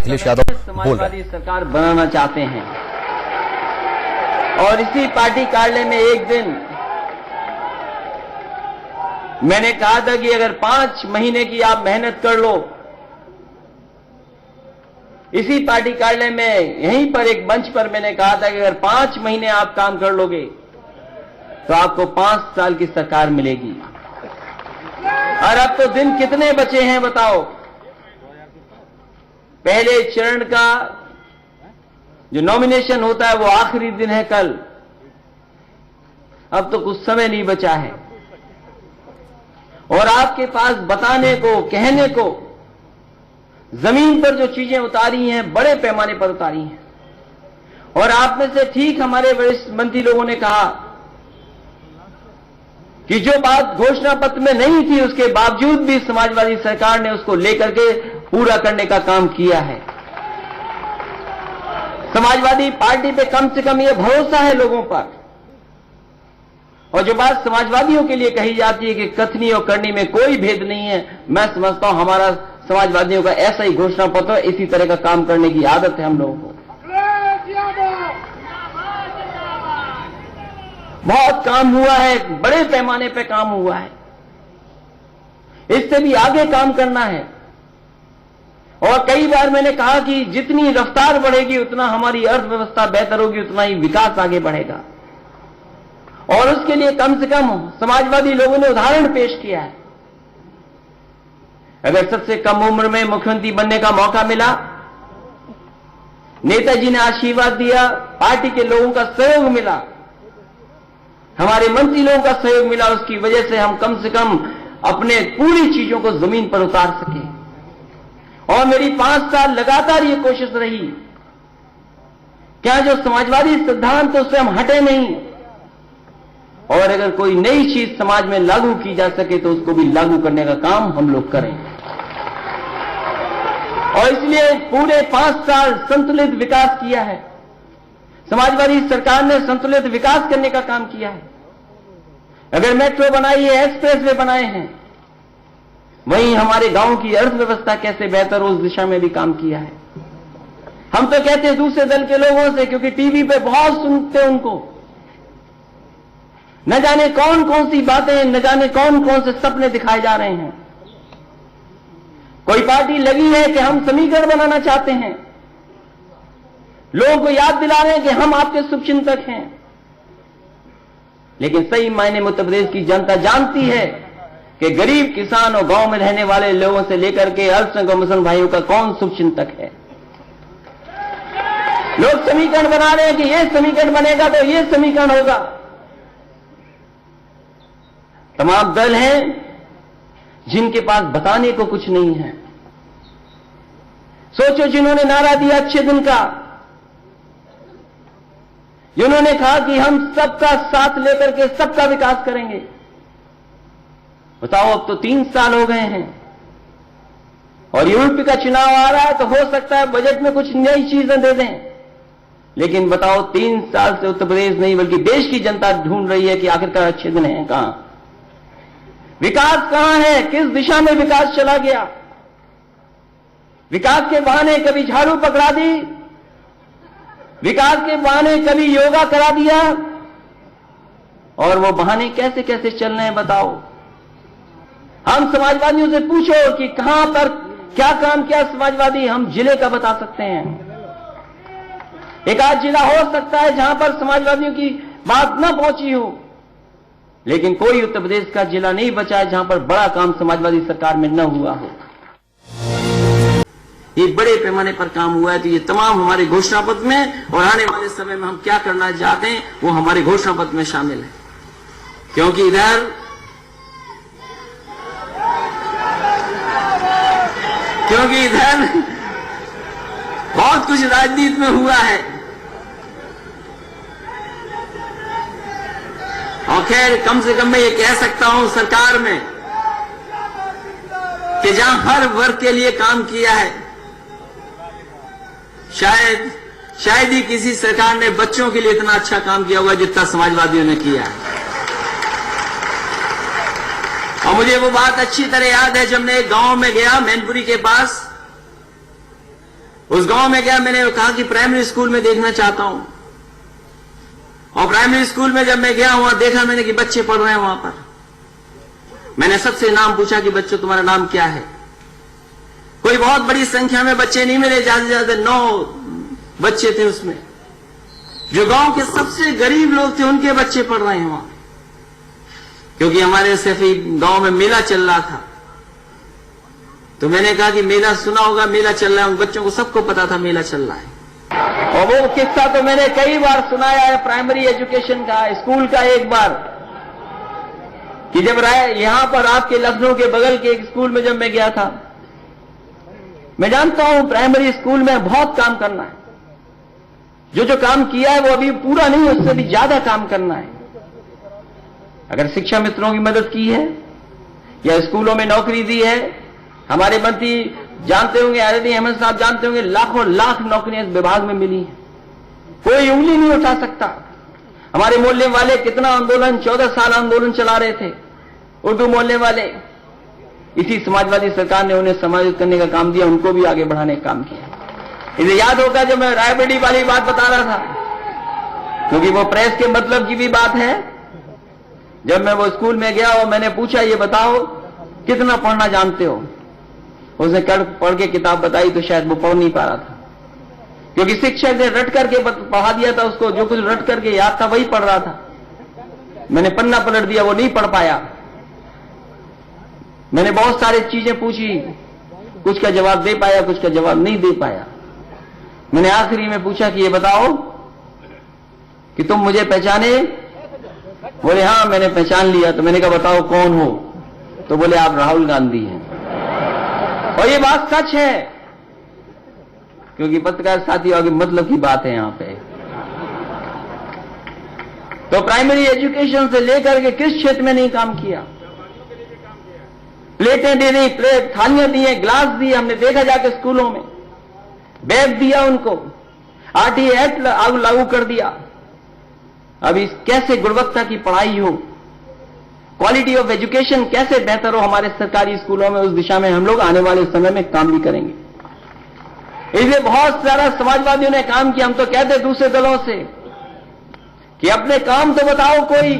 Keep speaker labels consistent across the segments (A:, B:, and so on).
A: अखिलेश यादव
B: समाजवादी सरकार बनाना चाहते हैं और इसी पार्टी कार्यालय में एक दिन मैंने कहा था कि अगर 5 महीने की आप मेहनत कर लो, इसी पार्टी कार्यालय में यहीं पर एक मंच पर मैंने कहा था कि अगर 5 महीने आप काम कर लोगे तो आपको 5 साल की सरकार मिलेगी। और अब तो दिन कितने बचे हैं बताओ। पहले चरण का जो नॉमिनेशन होता है वो आखिरी दिन है कल। अब तो कुछ समय नहीं बचा है और आपके पास बताने को, कहने को, जमीन पर जो चीजें उतारी हैं बड़े पैमाने पर उतारी हैं। और आप में से ठीक हमारे वरिष्ठ मंत्री लोगों ने कहा कि जो बात घोषणा पत्र में नहीं थी उसके बावजूद भी समाजवादी सरकार ने उसको लेकर के पूरा करने का काम किया है। समाजवादी पार्टी पे कम से कम यह भरोसा है लोगों पर। और जो बात समाजवादियों के लिए कही जाती है कि कथनी और करनी में कोई भेद नहीं है, मैं समझता हूं हमारा समाजवादियों का ऐसा ही घोषणा पत्र, इसी तरह का काम करने की आदत है हम लोगों को। बहुत काम हुआ है, बड़े पैमाने पे काम हुआ है, इससे भी आगे काम करना है। और कई बार मैंने कहा कि जितनी रफ्तार बढ़ेगी उतना हमारी अर्थव्यवस्था बेहतर होगी, उतना ही विकास आगे बढ़ेगा। और उसके लिए कम से कम समाजवादी लोगों ने उदाहरण पेश किया है। अगर सबसे कम उम्र में मुख्यमंत्री बनने का मौका मिला, नेताजी ने आशीर्वाद दिया, पार्टी के लोगों का सहयोग मिला, हमारे मंत्री लोगों का सहयोग मिला, उसकी वजह से हम कम से कम अपने पूरी चीजों को जमीन पर उतार सके। और मेरी 5 साल लगातार ये कोशिश रही, क्या जो समाजवादी सिद्धांत उससे हम हटे नहीं, और अगर कोई नई चीज समाज में लागू की जा सके तो उसको भी लागू करने का काम हम लोग करें। और इसलिए पूरे 5 साल संतुलित विकास किया है। समाजवादी सरकार ने संतुलित विकास करने का काम किया है। अगर मेट्रो बनाई है, एक्सप्रेस वे बनाए हैं, वहीं हमारे गांव की अर्थव्यवस्था कैसे बेहतर हो उस दिशा में भी काम किया है। हम तो कहते हैं दूसरे दल के लोगों से, क्योंकि टीवी पे बहुत सुनते उनको, न जाने कौन कौन सी बातें, न जाने कौन कौन से सपने दिखाए जा रहे हैं। कोई पार्टी लगी है कि हम समीकरण बनाना चाहते हैं, लोगों को याद दिला रहे हैं कि हम आपके शुभचिंतक हैं। लेकिन सही मायने में उत्तर प्रदेश की जनता जानती है कि गरीब किसान और गांव में रहने वाले लोगों से लेकर के अल्पसंख्यक मुसलमान भाइयों का कौन शुभचिंतक है। लोग समीकरण बना रहे हैं कि ये समीकरण बनेगा तो ये समीकरण होगा। तमाम दल हैं जिनके पास बताने को कुछ नहीं है। सोचो, जिन्होंने नारा दिया अच्छे दिन का, जिन्होंने कहा कि हम सबका साथ लेकर के सबका विकास करेंगे, बताओ अब तो 3 साल हो गए हैं और यूपी का चुनाव आ रहा है, तो हो सकता है बजट में कुछ नई चीजें दे दें। लेकिन बताओ 3 साल से उत्तर प्रदेश नहीं बल्कि देश की जनता ढूंढ रही है कि आखिरकार अच्छे दिन हैं कहां, विकास कहां है, किस दिशा में विकास चला गया। विकास के बहाने कभी झाड़ू पकड़ा दी, विकास के बहाने कभी योगा करा दिया, और वो बहाने कैसे कैसे चल रहे हैं बताओ। हम समाजवादियों से पूछो कि कहां पर क्या काम किया समाजवादी, हम जिले का बता सकते हैं। एक आध जिला हो सकता है जहां पर समाजवादियों की बात न पहुंची हो, लेकिन कोई उत्तर प्रदेश का जिला नहीं बचा है जहां पर बड़ा काम समाजवादी सरकार में न हुआ हो। ये बड़े पैमाने पर काम हुआ है। तो ये तमाम हमारे घोषणा पत्र में और आने वाले समय में हम क्या करना चाहते हैं वो हमारे घोषणा पत्र में शामिल है। क्योंकि इधर बहुत कुछ राजनीति में हुआ है। और खैर, कम से कम मैं ये कह सकता हूं सरकार में कि जहां हर वर्ग के लिए काम किया है, शायद ही किसी सरकार ने बच्चों के लिए इतना अच्छा काम किया होगा जितना समाजवादियों ने किया है। और मुझे वो बात अच्छी तरह याद है, जब मैं एक गांव में गया मैनपुरी के पास, उस गांव में गया, मैंने कहा कि प्राइमरी स्कूल में देखना चाहता हूं। और प्राइमरी स्कूल में जब मैं गया वहां देखा मैंने कि बच्चे पढ़ रहे हैं वहां पर। मैंने सबसे नाम पूछा कि बच्चों तुम्हारा नाम क्या है। कोई बहुत बड़ी संख्या में बच्चे नहीं मिले, ज्यादा से ज्यादा 9 बच्चे थे उसमें। जो गांव के सबसे गरीब लोग थे उनके बच्चे पढ़ रहे हैं वहां, क्योंकि हमारे सफी गांव में मेला चल रहा था। तो मैंने कहा कि मेला सुना होगा, मेला चल रहा है। उन बच्चों को सबको पता था मेला चल रहा है। और वो किस्सा तो मैंने कई बार सुनाया है प्राइमरी एजुकेशन का, स्कूल का। एक बार कि जब यहां पर आपके लखनऊ के बगल के एक स्कूल में जब मैं गया था, मैं जानता हूं प्राइमरी स्कूल में बहुत काम करना है। जो काम किया है वो अभी पूरा नहीं, उससे भी ज्यादा काम करना है। अगर शिक्षा मित्रों की मदद की है या स्कूलों में नौकरी दी है, हमारे मंत्री जानते होंगे, आरडी अहमद साहब जानते होंगे, लाखों लाख नौकरियां इस विभाग में मिली हैं। कोई उंगली नहीं उठा सकता। हमारे मोहल्ले वाले कितना आंदोलन, 14 साल आंदोलन चला रहे थे, उर्दू मोहल्ले वाले। इसी समाजवादी सरकार ने उन्हें समाजित करने का काम दिया, उनको भी आगे बढ़ाने का काम किया। इसे याद होगा जब मैं रायबरेली वाली बात बता रहा था, क्योंकि वो प्रेस के मतलब की भी बात है। जब मैं वो स्कूल में गया और मैंने पूछा ये बताओ कितना पढ़ना जानते हो, उसने पढ़ के किताब बताई तो शायद वो पढ़ नहीं पा रहा था, क्योंकि शिक्षक ने रट करके पढ़ा दिया था उसको। जो कुछ रट करके याद था वही पढ़ रहा था। मैंने पन्ना पलट दिया, वो नहीं पढ़ पाया। मैंने बहुत सारी चीजें पूछी, कुछ का जवाब दे पाया, कुछ का जवाब नहीं दे पाया। मैंने आखिरी में पूछा कि ये बताओ कि तुम मुझे पहचाने? बोले हाँ मैंने पहचान लिया। तो मैंने कहा बताओ कौन हो? तो बोले आप राहुल गांधी हैं। और ये बात सच है, क्योंकि पत्रकार साथियों की मतलब की बात है यहां पे। तो प्राइमरी एजुकेशन से लेकर के किस क्षेत्र में नहीं काम किया। प्लेटें दे दी, प्लेट थालियां दी हैं, ग्लास दिए, हमने देखा जाके स्कूलों में। बैग दिया उनको, आरटीई एक्ट लागू कर दिया। अभी कैसे गुणवत्ता की पढ़ाई हो, क्वालिटी ऑफ एजुकेशन कैसे बेहतर हो हमारे सरकारी स्कूलों में, उस दिशा में हम लोग आने वाले समय में काम भी करेंगे। इसलिए बहुत सारा समाजवादियों ने काम किया। हम तो कहते दूसरे दलों से कि अपने काम तो बताओ कोई।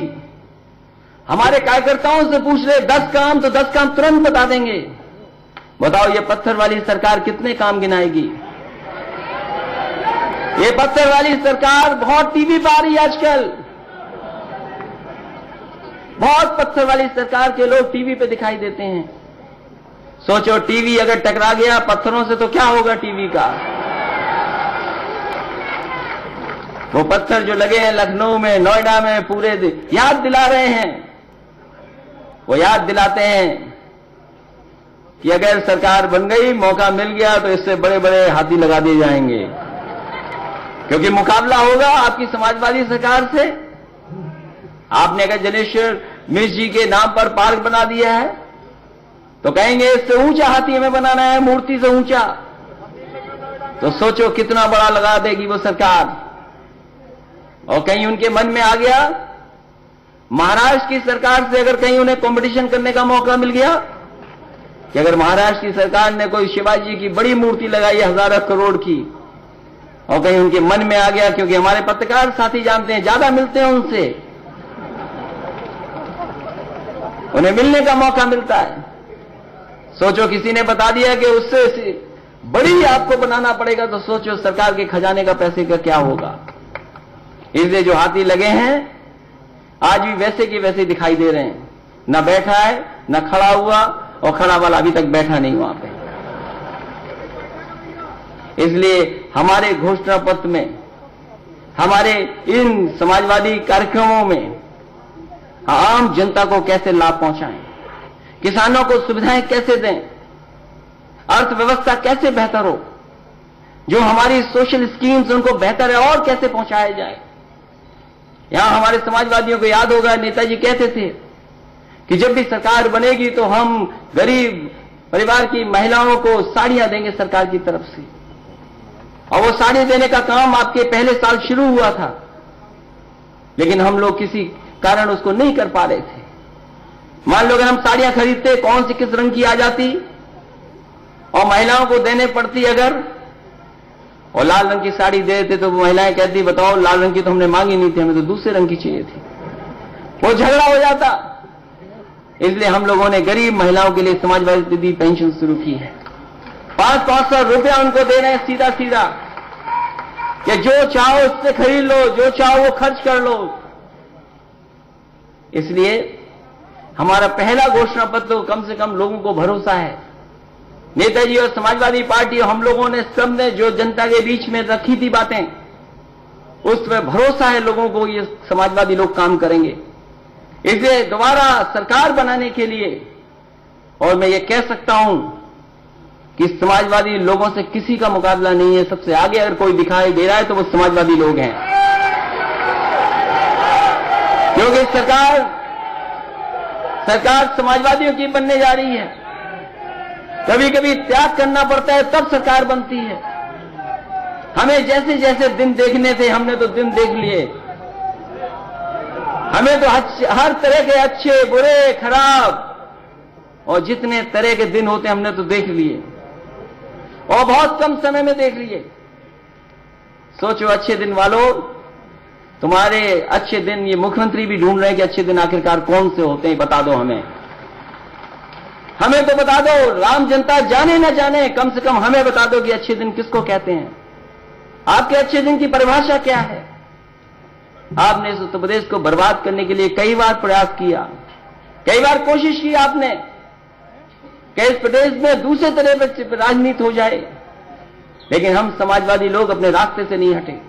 B: हमारे कार्यकर्ताओं से पूछ रहे 10 काम, तो 10 काम तुरंत बता देंगे। बताओ ये पत्थर वाली सरकार कितने काम गिनाएगी? ये पत्थर वाली सरकार बहुत टीवी पर आ रही है आजकल। बहुत पत्थर वाली सरकार के लोग टीवी पे दिखाई देते हैं। सोचो टीवी अगर टकरा गया पत्थरों से तो क्या होगा टीवी का। वो पत्थर जो लगे हैं लखनऊ में, नोएडा में, पूरे याद दिला रहे हैं। वो याद दिलाते हैं कि अगर सरकार बन गई, मौका मिल गया तो इससे बड़े बड़े हाथी लगा दिए जाएंगे, क्योंकि मुकाबला होगा आपकी समाजवादी सरकार से। आपने अगर जनेश्वर मिश्र जी के नाम पर पार्क बना दिया है तो कहेंगे इससे ऊंचा हाथी हमें बनाना है, मूर्ति से ऊंचा। तो सोचो कितना बड़ा लगा देगी वो सरकार। और कहीं उनके मन में आ गया महाराष्ट्र की सरकार से अगर कहीं उन्हें कंपटीशन करने का मौका मिल गया कि अगर महाराष्ट्र की सरकार ने कोई शिवाजी की बड़ी मूर्ति लगाई 1000 करोड़ की, और कहीं उनके मन में आ गया, क्योंकि हमारे पत्रकार साथी जानते हैं ज्यादा मिलते हैं उनसे, उन्हें मिलने का मौका मिलता है। सोचो किसी ने बता दिया कि उससे बड़ी आपको बनाना पड़ेगा, तो सोचो सरकार के खजाने का पैसे का क्या होगा। इसलिए जो हाथी लगे हैं आज भी वैसे के वैसे दिखाई दे रहे हैं। न बैठा है न खड़ा हुआ, और खड़ा वाला अभी तक बैठा नहीं वहां पे। इसलिए हमारे घोषणा पत्र में, हमारे इन समाजवादी कार्यक्रमों में आम जनता को कैसे लाभ पहुंचाएं, किसानों को सुविधाएं कैसे दें, अर्थव्यवस्था कैसे बेहतर हो, जो हमारी सोशल स्कीम्स उनको बेहतर है और कैसे पहुंचाया जाए। यहां हमारे समाजवादियों को याद होगा नेताजी कहते थे कि जब भी सरकार बनेगी तो हम गरीब परिवार की महिलाओं को साड़ियां देंगे सरकार की तरफ से। और वो साड़ी देने का काम आपके पहले साल शुरू हुआ था, लेकिन हम लोग किसी कारण उसको नहीं कर पा रहे थे। मान लो अगर हम साड़ियां खरीदते, कौन सी किस रंग की आ जाती, और महिलाओं को देने पड़ती अगर, और लाल रंग की साड़ी दे देते तो महिलाएं कहती बताओ लाल रंग की तो हमने मांगी नहीं थी, हमें तो दूसरे रंग की चाहिए थी। वो झगड़ा हो जाता। इसलिए हम लोगों ने गरीब महिलाओं के लिए समाजवादी दीदी पेंशन शुरू की है। 500 रुपया उनको दे रहे हैं सीधा सीधा, कि जो चाहो उससे खरीद लो, जो चाहो वो खर्च कर लो। इसलिए हमारा पहला घोषणा पत्र कम से कम लोगों को भरोसा है। नेताजी और समाजवादी पार्टी हम लोगों ने सबने जो जनता के बीच में रखी थी बातें, उसमें भरोसा है लोगों को, ये समाजवादी लोग काम करेंगे। इसे दोबारा सरकार बनाने के लिए, और मैं ये कह सकता हूं कि समाजवादी लोगों से किसी का मुकाबला नहीं है। सबसे आगे अगर कोई दिखाई दे रहा है तो वो समाजवादी लोग हैं, क्योंकि सरकार समाजवादियों की बनने जा रही है। कभी कभी त्याग करना पड़ता है तब सरकार बनती है। हमें जैसे जैसे दिन देखने थे हमने तो दिन देख लिए। हमें तो हर तरह के अच्छे बुरे खराब और जितने तरह के दिन होते हमने तो देख लिए, और बहुत कम समय में देख लिए। सोचो अच्छे दिन वालों, तुम्हारे अच्छे दिन ये मुख्यमंत्री भी ढूंढ रहे हैं कि अच्छे दिन आखिरकार कौन से होते हैं, बता दो हमें तो बता दो। राम जनता जाने ना जाने, कम से कम हमें बता दो कि अच्छे दिन किसको कहते हैं। आपके अच्छे दिन की परिभाषा क्या है? आपने इस उत्तर प्रदेश को बर्बाद करने के लिए कई बार प्रयास किया, कई बार कोशिश की आपने कि इस प्रदेश में दूसरे तरह पर राजनीति हो जाए, लेकिन हम समाजवादी लोग अपने रास्ते से नहीं हटे।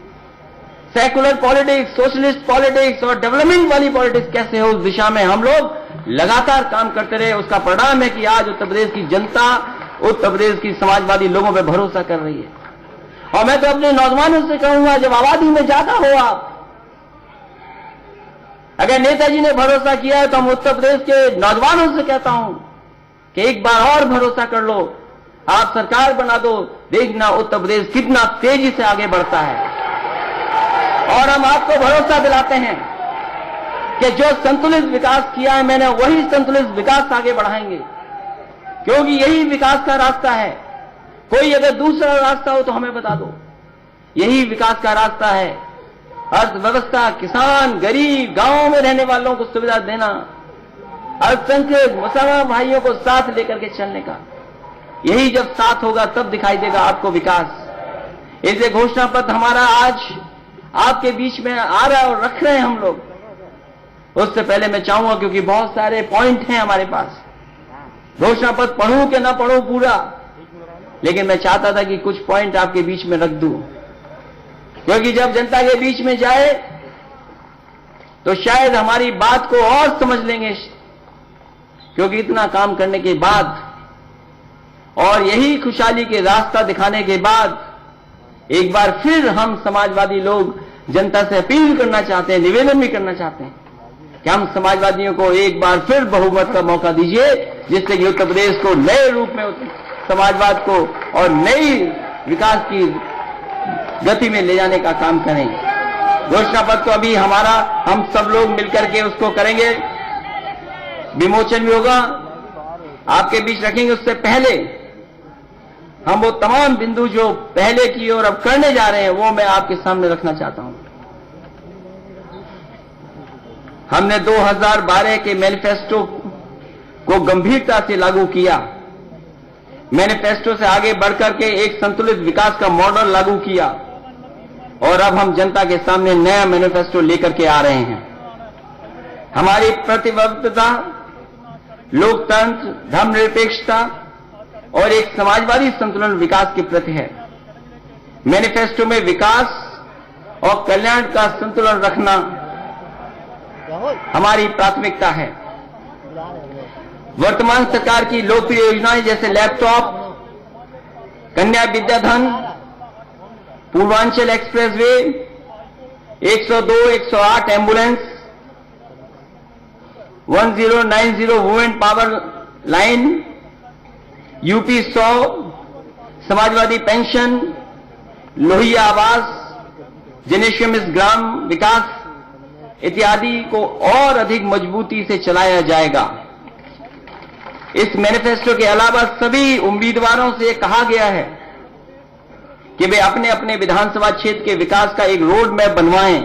B: सेकुलर पॉलिटिक्स, सोशलिस्ट पॉलिटिक्स और डेवलपमेंट वाली पॉलिटिक्स कैसे हो, उस दिशा में हम लोग लगातार काम करते रहे। उसका परिणाम है कि आज उत्तर प्रदेश की जनता, उत्तर प्रदेश की समाजवादी लोगों पर भरोसा कर रही है। और मैं तो अपने नौजवानों से कहूंगा, जब आबादी में ज्यादा हो आप, अगर नेताजी ने भरोसा किया है तो हम उत्तर प्रदेश के नौजवानों से कहता हूं कि एक बार और भरोसा कर लो, आप सरकार बना दो, देखना उत्तर प्रदेश कितना तेजी से आगे बढ़ता है। और हम आपको भरोसा दिलाते हैं कि जो संतुलित विकास किया है मैंने, वही संतुलित विकास आगे बढ़ाएंगे, क्योंकि यही विकास का रास्ता है। कोई अगर दूसरा रास्ता हो तो हमें बता दो। यही विकास का रास्ता है। अर्थव्यवस्था, किसान, गरीब, गांवों में रहने वालों को सुविधा देना, अल्पसंख्यक मुसलमान भाइयों को साथ लेकर के चलने का। यही जब साथ होगा तब दिखाई देगा आपको विकास। इसे घोषणा पत्र हमारा आज आपके बीच में आ रहा है और रख रहे हैं हम लोग। उससे पहले मैं चाहूंगा, क्योंकि बहुत सारे पॉइंट हैं हमारे पास, घोषणा पत्र पढ़ूं कि ना पढ़ूं पूरा, लेकिन मैं चाहता था कि कुछ पॉइंट आपके बीच में रख दूं, क्योंकि जब जनता के बीच में जाए तो शायद हमारी बात को और समझ लेंगे। क्योंकि इतना काम करने के बाद और यही खुशहाली के रास्ता दिखाने के बाद एक बार फिर हम समाजवादी लोग जनता से अपील करना चाहते हैं, निवेदन भी करना चाहते हैं कि हम समाजवादियों को एक बार फिर बहुमत का मौका दीजिए, जिससे कि उत्तर प्रदेश को नए रूप में समाजवाद को और नई विकास की गति में ले जाने का काम करें। घोषणा पत्र तो अभी हमारा, हम सब लोग मिलकर के उसको करेंगे, विमोचन भी होगा, आपके बीच रखेंगे। उससे पहले हम वो तमाम बिंदु जो पहले की और अब करने जा रहे हैं वो मैं आपके सामने रखना चाहता हूं। हमने 2012 के मैनिफेस्टो को गंभीरता से लागू किया। मैनिफेस्टो से आगे बढ़कर के एक संतुलित विकास का मॉडल लागू किया, और अब हम जनता के सामने नया मैनिफेस्टो लेकर के आ रहे हैं। हमारी प्रतिबद्धता लोकतंत्र, धर्मनिरपेक्षता और एक समाजवादी संतुलन विकास के प्रति है। मैनिफेस्टो में विकास और कल्याण का संतुलन रखना हमारी प्राथमिकता है। वर्तमान सरकार की लोकप्रिय योजनाएं जैसे laptop, Kanya Vidyadhan, Purvanchal expressway, 102, 108 ambulance, 1090 women power line, UP 100, Samajwadi pension, Lohia Awas, जेनेशियम ग्राम विकास इत्यादि को और अधिक मजबूती से चलाया जाएगा। इस मैनिफेस्टो के अलावा सभी उम्मीदवारों से कहा गया है कि वे अपने अपने विधानसभा क्षेत्र के विकास का एक रोड मैप बनवाएं,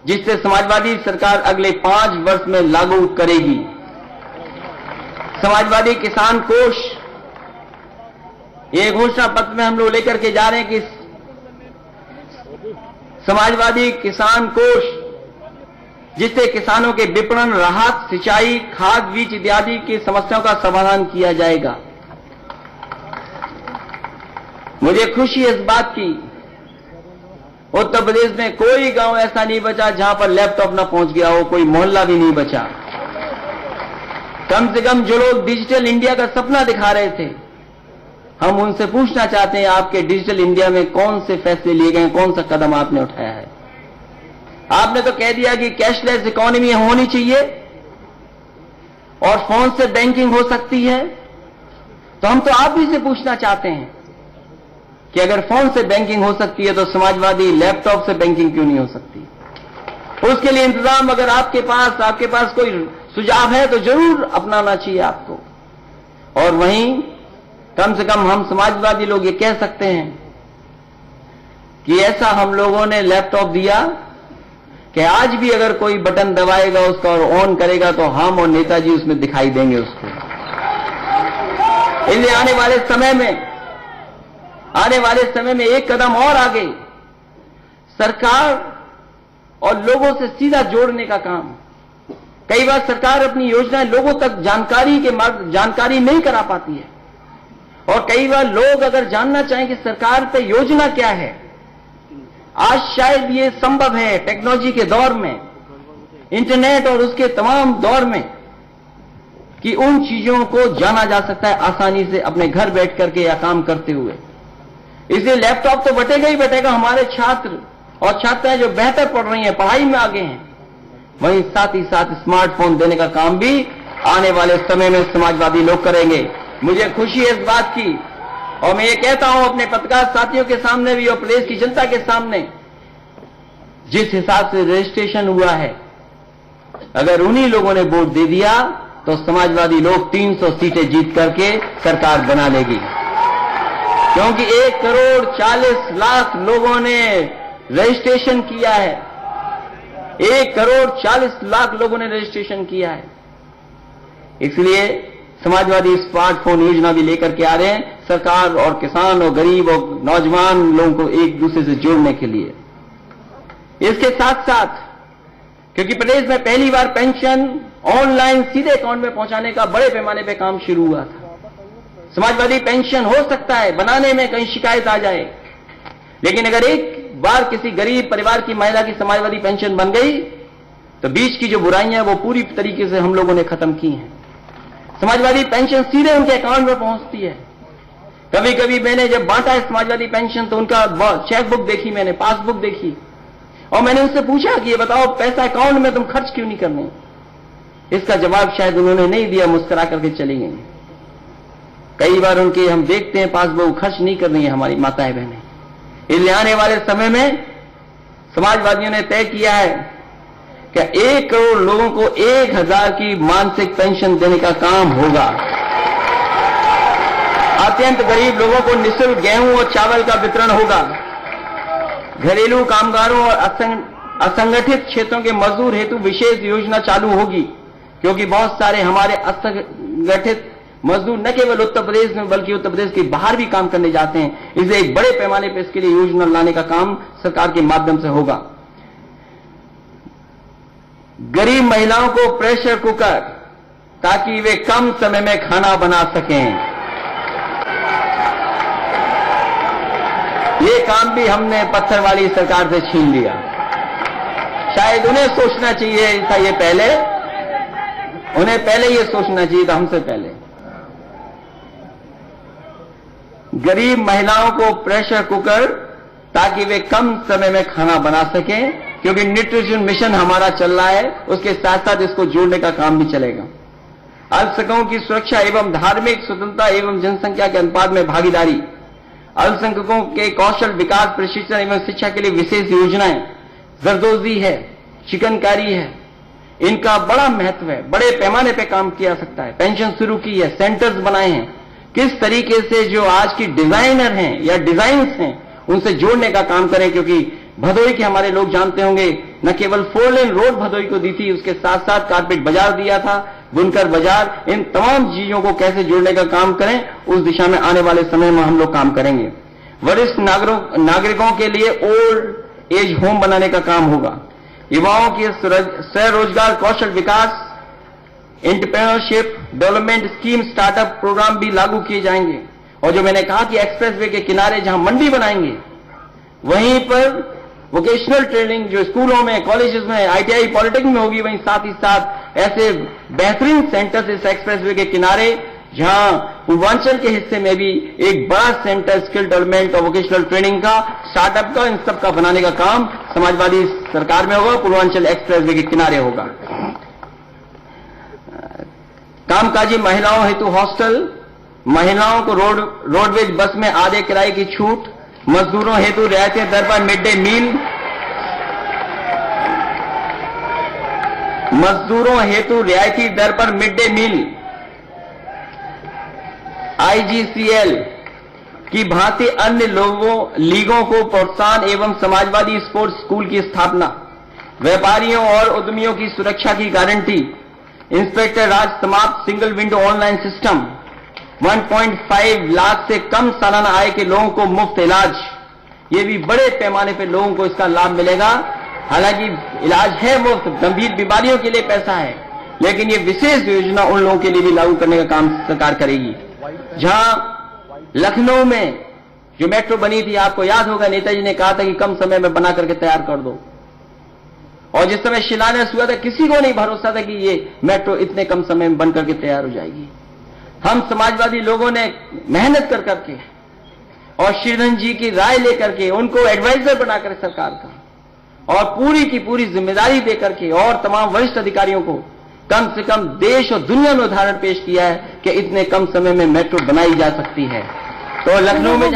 B: जिससे समाजवादी सरकार अगले 5 वर्ष में लागू करेगी। समाजवादी किसान कोष, ये घोषणा पत्र में हम लोग लेकर के जा रहे हैं कि समाजवादी किसान कोष, जिससे किसानों के विपणन, राहत, सिंचाई, खाद, बीज इत्यादि की समस्याओं का समाधान किया जाएगा। मुझे खुशी इस बात की, उत्तर प्रदेश में कोई गांव ऐसा नहीं बचा जहां पर लैपटॉप न पहुंच गया हो, कोई मोहल्ला भी नहीं बचा। कम से कम जो लोग डिजिटल इंडिया का सपना दिखा रहे थे, हम उनसे पूछना चाहते हैं, आपके डिजिटल इंडिया में कौन से फैसले लिए गए, कौन सा कदम आपने उठाया है? आपने तो कह दिया कि कैशलेस इकोनॉमी होनी चाहिए और फोन से बैंकिंग हो सकती है। तो हम तो आप ही से पूछना चाहते हैं कि अगर फोन से बैंकिंग हो सकती है तो समाजवादी लैपटॉप से बैंकिंग क्यों नहीं हो सकती? उसके लिए इंतजाम अगर आपके पास कोई सुझाव है तो जरूर अपनाना चाहिए आपको। और वहीं कम से कम हम समाजवादी लोग ये कह सकते हैं कि ऐसा हम लोगों ने लैपटॉप दिया कि आज भी अगर कोई बटन दबाएगा उसका और ऑन करेगा तो हम और नेताजी उसमें दिखाई देंगे उसको। इसलिए आने वाले समय में एक कदम और आगे सरकार और लोगों से सीधा जोड़ने का काम। कई बार सरकार अपनी योजनाएं लोगों तक जानकारी नहीं करा पाती है, और कई बार लोग अगर जानना चाहें कि सरकार पे योजना क्या है, आज शायद ये संभव है टेक्नोलॉजी के दौर में, इंटरनेट और उसके तमाम दौर में, कि उन चीजों को जाना जा सकता है आसानी से अपने घर बैठ करके या काम करते हुए। इसलिए लैपटॉप तो बटेगा ही बटेगा। हमारे छात्र और छात्राएं जो बेहतर पढ़ रही हैं, पढ़ाई में आगे हैं, वहीं साथ ही साथ स्मार्टफोन देने का काम भी आने वाले समय में समाजवादी लोग करेंगे। मुझे खुशी है इस बात की, और मैं ये कहता हूं अपने पत्रकार साथियों के सामने भी और प्रदेश की जनता के सामने, जिस हिसाब से रजिस्ट्रेशन हुआ है, अगर उन्हीं लोगों ने वोट दे दिया तो समाजवादी लोग 300 सीटें जीत करके सरकार बना लेगी। क्योंकि 1,40,00,000 लोगों ने रजिस्ट्रेशन किया है। 1,40,00,000 लोगों ने रजिस्ट्रेशन किया है। इसलिए समाजवादी स्मार्टफोन योजना भी लेकर के आ रहे हैं, सरकार और किसान और गरीब और नौजवान लोगों को एक दूसरे से जोड़ने के लिए। इसके साथ साथ, क्योंकि प्रदेश में पहली बार पेंशन ऑनलाइन सीधे अकाउंट में पहुंचाने का बड़े पैमाने पर काम शुरू हुआ था। समाजवादी पेंशन हो सकता है बनाने में कहीं शिकायत आ जाए, लेकिन अगर एक बार किसी गरीब परिवार की महिला की समाजवादी पेंशन बन गई तो बीच की जो बुराइयां वो पूरी तरीके से हम लोगों ने खत्म की हैं। समाजवादी पेंशन सीधे उनके अकाउंट में पहुंचती है। कभी कभी मैंने जब बांटा है समाजवादी पेंशन तो उनका चेक बुक देखी, मैंने पासबुक देखी, और मैंने उनसे पूछा कि ये बताओ पैसा अकाउंट में तुम खर्च क्यों नहीं करने? इसका जवाब शायद उन्होंने नहीं दिया, मुस्कुरा करके चली गई। कई बार उनके हम देखते हैं पासबुक खर्च नहीं कर रही है हमारी माताएं बहनें। इसलिए आने वाले समय में समाजवादियों ने तय किया है कि 1 करोड़ लोगों को 1,000 की मासिक पेंशन देने का काम होगा। अत्यंत गरीब लोगों को निःशुल्क गेहूं और चावल का वितरण होगा। घरेलू कामगारों और असंगठित क्षेत्रों के मजदूर हेतु विशेष योजना चालू होगी, क्योंकि बहुत सारे हमारे असंगठित मजदूर न केवल उत्तर प्रदेश में बल्कि उत्तर प्रदेश के बाहर भी काम करने जाते हैं। इसलिए एक बड़े पैमाने पर इसके लिए योजना लाने का काम सरकार के माध्यम से होगा। गरीब महिलाओं को प्रेशर कुकर, ताकि वे कम समय में खाना बना सकें। ये काम भी हमने पत्थर वाली सरकार से छीन लिया। शायद उन्हें सोचना चाहिए था ये पहले, उन्हें पहले ये सोचना चाहिए था हमसे पहले। गरीब महिलाओं को प्रेशर कुकर, ताकि वे कम समय में खाना बना सकें, क्योंकि न्यूट्रिशन मिशन हमारा चल रहा है, उसके साथ साथ इसको जोड़ने का काम भी चलेगा। अल्पसंख्यकों की सुरक्षा एवं धार्मिक स्वतंत्रता एवं जनसंख्या के अनुपात में भागीदारी, अल्पसंख्यकों के कौशल विकास, प्रशिक्षण एवं शिक्षा के लिए विशेष योजनाएं, जरदोजी है, चिकनकारी है, इनका बड़ा महत्व है। बड़े पैमाने पर काम किया सकता है। पेंशन शुरू की है, सेंटर्स बनाए हैं, किस तरीके से जो आज की डिजाइनर हैं या डिजाइन्स हैं उनसे जोड़ने का काम करें, क्योंकि भदोई के हमारे लोग जानते होंगे न केवल 4 लेन रोड भदोई को दी थी, उसके साथ साथ कारपेट बाजार दिया था, बुनकर बाजार, इन तमाम चीजों को कैसे जोड़ने का काम करें, उस दिशा में आने वाले समय में हम लोग काम करेंगे। वरिष्ठ नागरिकों के लिए ओल्ड एज होम बनाने का काम होगा। युवाओं के स्वरोजगार, कौशल विकास, entrepreneurship development scheme, startup programme भी लागू किए जाएंगे। और जो मैंने कहा कि एक्सप्रेसवे के किनारे जहां मंडी बनाएंगे, वहीं पर वोकेशनल ट्रेनिंग जो स्कूलों में, कॉलेजेस में, ITI, पॉलिटेक्निक में होगी, वहीं साथ ही साथ ऐसे बेहतरीन सेंटर्स इस एक्सप्रेसवे के किनारे, जहां पूर्वांचल के हिस्से में भी एक बड़ा सेंटर स्किल डेवलपमेंट और वोकेशनल ट्रेनिंग का, स्टार्टअप का, इन सब का बनाने का काम समाजवादी सरकार में होगा, पूर्वांचल एक्सप्रेसवे के किनारे होगा। कामकाजी महिलाओं हेतु हॉस्टल, महिलाओं को रोडवेज बस में आधे किराए की छूट, मजदूरों हेतु रियायती दर पर मिड डे मील, मजदूरों हेतु रियायती दर पर मिड डे मील, IGCL की भांति अन्य लीगों को प्रोत्साहन एवं समाजवादी स्पोर्ट्स स्कूल की स्थापना, व्यापारियों और उद्यमियों की सुरक्षा की गारंटी, इंस्पेक्टर राज समाप्त, single window online system, 1.5 lakh से कम सालाना आय के लोगों को मुफ्त इलाज, ये भी बड़े पैमाने पर लोगों को इसका लाभ मिलेगा। हालांकि इलाज है मुफ्त, गंभीर बीमारियों के लिए पैसा है, लेकिन ये विशेष योजना उन लोगों के लिए भी लागू करने का काम सरकार करेगी। जहां लखनऊ में जो मेट्रो बनी थी, आपको याद होगा नेताजी ने कहा था कि कम समय में बना करके तैयार कर दो, और जिस समय शिलान्यास हुआ था किसी को नहीं भरोसा था कि ये मेट्रो इतने कम समय में बन करके तैयार हो जाएगी। हम समाजवादी लोगों ने मेहनत कर करके और श्रीधरन जी की राय लेकर के, उनको एडवाइजर बनाकर सरकार का, और पूरी की पूरी जिम्मेदारी देकर के, और तमाम वरिष्ठ अधिकारियों को कम से कम देश और दुनिया में उदाहरण पेश किया है कि इतने कम समय में मेट्रो बनाई जा सकती है। तो लखनऊ में